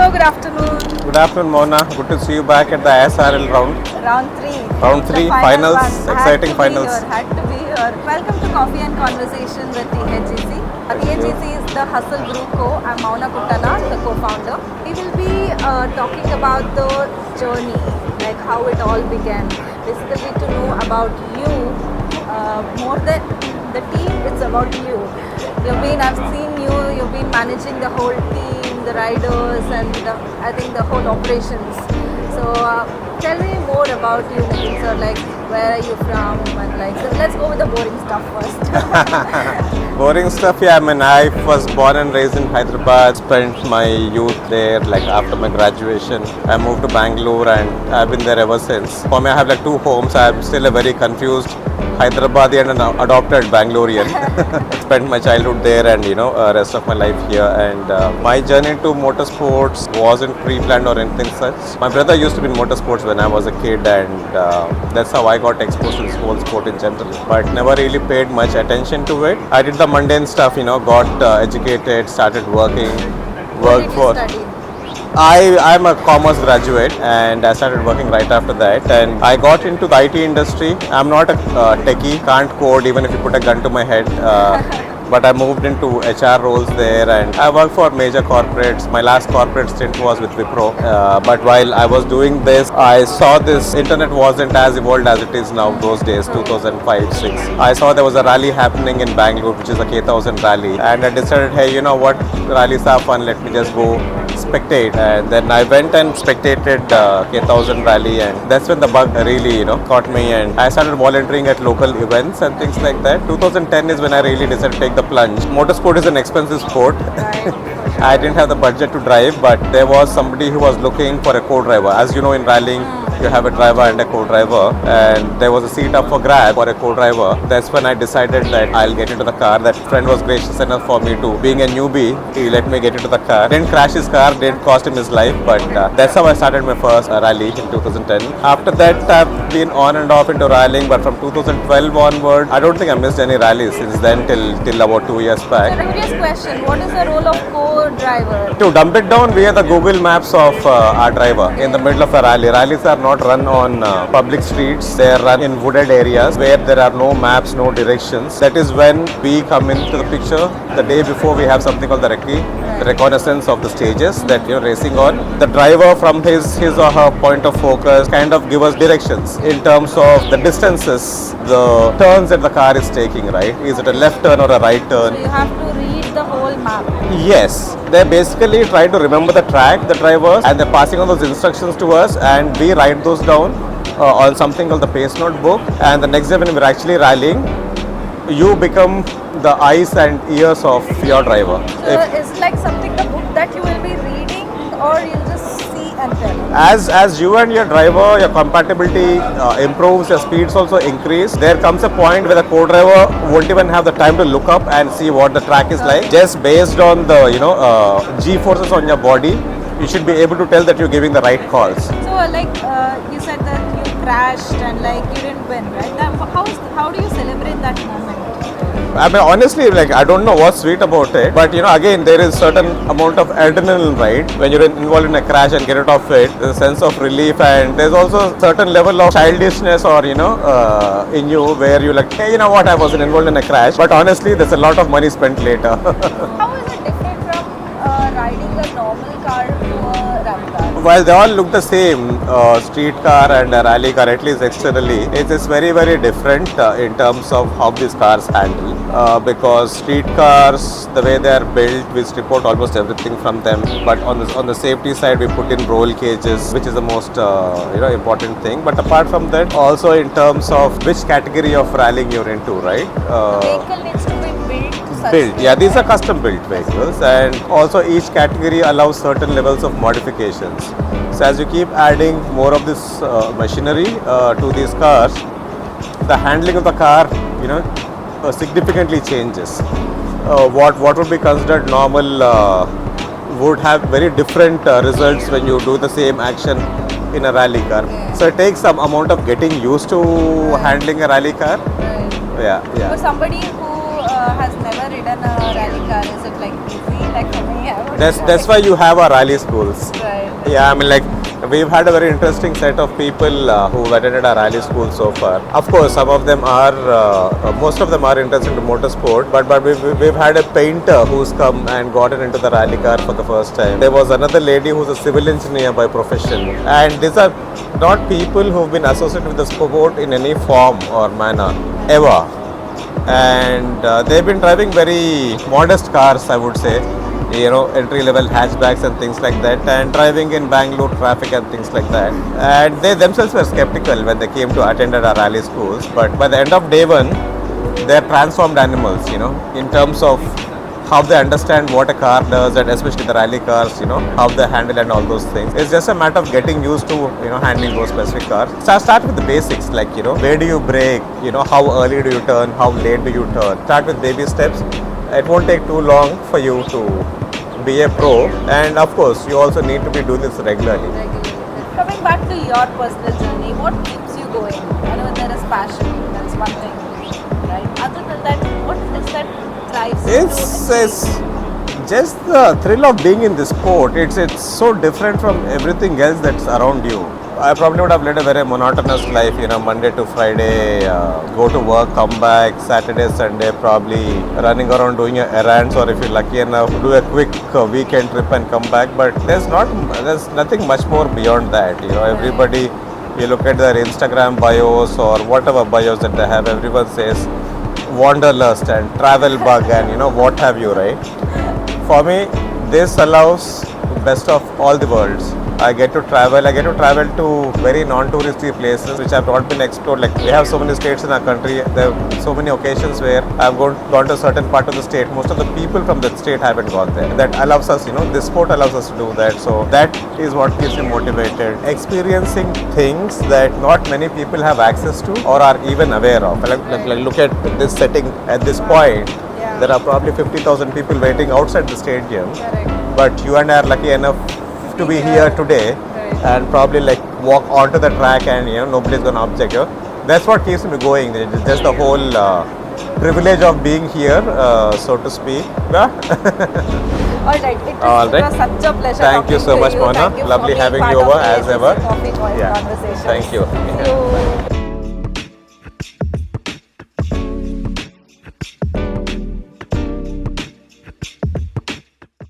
Hello, good afternoon. Good afternoon, Mona. Good to see you back at the ISRL round. Round 3. Round 3, The finals, one. exciting finals. Had to be here. Welcome to Coffee and Conversation with THGC. THGC is the Hustle Group Co. I'm Mauna Kuttana, the co-founder. We will be talking about the journey, like how it all began. Basically to know about you, more than the team, it's about you. I've seen you've been managing the whole team, the riders and I think the whole operations. So tell me more about you, Nitin sir, like where are you from and like, so let's go with the boring stuff first. Boring stuff, yeah. I mean, I was born and raised in Hyderabad, spent my youth there. Like after my graduation, I moved to Bangalore and I've been there ever since. For me, I have like two homes. I'm still a very confused Hyderabadi and an adopted Bangalorean. Spent my childhood there and rest of my life here. And my journey to motorsports wasn't pre-planned or anything such. My brother used to be in motorsports when I was a kid, and that's how I got exposed to this whole sport in general. But never really paid much attention to it. I did the mundane stuff, got educated, started working, worked for. I'm a commerce graduate and I started working right after that, and I got into the IT industry. I'm not a techie, can't code even if you put a gun to my head. But I moved into HR roles there and I worked for major corporates. My last corporate stint was with Wipro. But while I was doing this, I saw this internet wasn't as evolved as it is now those days, 2005-6. I saw there was a rally happening in Bangalore, which is a K1000 rally. And I decided, hey, you know what, rallies are fun, let me just go spectate. And then I went and spectated K1000 rally, and that's when the bug really caught me, and I started volunteering at local events and things like that. 2010 is when I really decided to take the plunge. Motorsport is an expensive sport. I didn't have the budget to drive, but there was somebody who was looking for a co-driver. As you know, in rallying you have a driver and a co-driver, and there was a seat up for grab for a co-driver. That's when I decided that I'll get into the car. That friend was gracious enough for me to, being a newbie, he let me get into the car. Didn't crash his car, didn't cost him his life, but that's how I started my first rally in 2010. After that, I've been on and off into rallying, but from 2012 onward, I don't think I missed any rallies since then till about 2 years back. So, previous question, what is the role of co-driver? To dump it down, we are the Google Maps of our driver in the middle of a rally. Rallies are not run on public streets. They are run in wooded areas where there are no maps, no directions. That is when we come into the picture. The day before, we have something called the recce, the reconnaissance of the stages that you're racing on. The driver, from his or her point of focus, kind of give us directions in terms of the distances, the turns that the car is taking, right? Is it a left turn or a right turn? So you have to read the whole map. Yes, they basically try to remember the track, the drivers, and they're passing on those instructions to us, and we write those down on something called the pace notebook. And the next day when we're actually rallying, you become the eyes and ears of your driver. So it's like something, the book that you will be reading, or you'll just see and tell? As you and your driver, your compatibility improves, your speeds also increase. There comes a point where the co-driver won't even have the time to look up and see what the track is like. Just based on the G-forces on your body, you should be able to tell that you're giving the right calls. So like you said that you crashed and like you didn't win, right? How do you celebrate that moment? I mean, honestly, like, I don't know what's sweet about it, but again, there is certain amount of adrenaline, right? When you're involved in a crash and get it off it, there's a sense of relief, and there's also certain level of childishness or in you where you're like, hey, you know what, I wasn't involved in a crash, but honestly, there's a lot of money spent later. How is it different from riding a normal car to a rally car? While they all look the same, street car and a rally car, at least externally, it's very, very different in terms of how these cars handle. Because street cars, the way they are built, we strip out almost everything from them. But on the safety side, we put in roll cages, which is the most important thing. But apart from that, also in terms of which category of rallying you're into, right? The vehicle needs to be built to such Built, yeah, these are custom built vehicles, and also each category allows certain levels of modifications. So as you keep adding more of this machinery to these cars, the handling of the car, significantly changes. What would be considered normal would have very different results when you do the same action in a rally car. So it takes some amount of getting used to handling a rally car. Right. Yeah. For somebody who has never ridden a rally car, is it like easy? Like for me, I would That's why you have our rally schools. Right. Yeah, I mean, like, we've had a very interesting set of people who've attended our rally school so far. Of course, some of them are, most of them are interested in motorsport, but we've had a painter who's come and gotten into the rally car for the first time. There was another lady who's a civil engineer by profession, and these are not people who've been associated with the sport in any form or manner ever. And they've been driving very modest cars, I would say, you know, entry level hatchbacks and things like that, and driving in Bangalore traffic and things like that. And they themselves were skeptical when they came to attend our rally schools, but by the end of day one, they're transformed animals, you know, in terms of how they understand what a car does, and especially the rally cars, you know, how they handle and all those things. It's just a matter of getting used to, you know, handling those specific cars. Start with the basics, like, you know, where do you brake, you know, how early do you turn, how late do you turn. Start with baby steps. It won't take too long for you to be a pro, and of course you also need to be doing this regularly. Coming back to your personal journey, what keeps you going? I know there is passion, that's one thing, right? Other than that, what is that drives you to It's just the thrill of being in this sport. It's so different from everything else that's around you. I probably would have led a very monotonous life, you know, Monday to Friday, go to work, come back, Saturday, Sunday, probably running around doing your errands, or if you're lucky enough, do a quick weekend trip and come back. But there's nothing much more beyond that. You know, everybody, you look at their Instagram bios or whatever bios that they have, everyone says wanderlust and travel bug and, you know, what have you, right? For me, this allows best of all the worlds. I get to travel to very non-touristy places which have not been explored. Like, we have so many states in our country, there are so many occasions where I've gone to a certain part of the state. Most of the people from that state haven't gone there. That allows us, you know, this sport allows us to do that. So that is what keeps me motivated. Experiencing things that not many people have access to or are even aware of. Like look at this setting at this point. Yeah. There are probably 50,000 people waiting outside the stadium. Correct. But you and I are lucky enough to be here today, right, and probably like walk onto the track, and, you know, nobody's gonna object you. That's what keeps me going. It's just the whole privilege of being here, so to speak. Yeah. All right. All It right. was such a pleasure. Thank you talking so to much, you. Mona. Thank you for Lovely being having part you of over as THGC ever. Coffee Yeah. Conversations. Thank you. See you.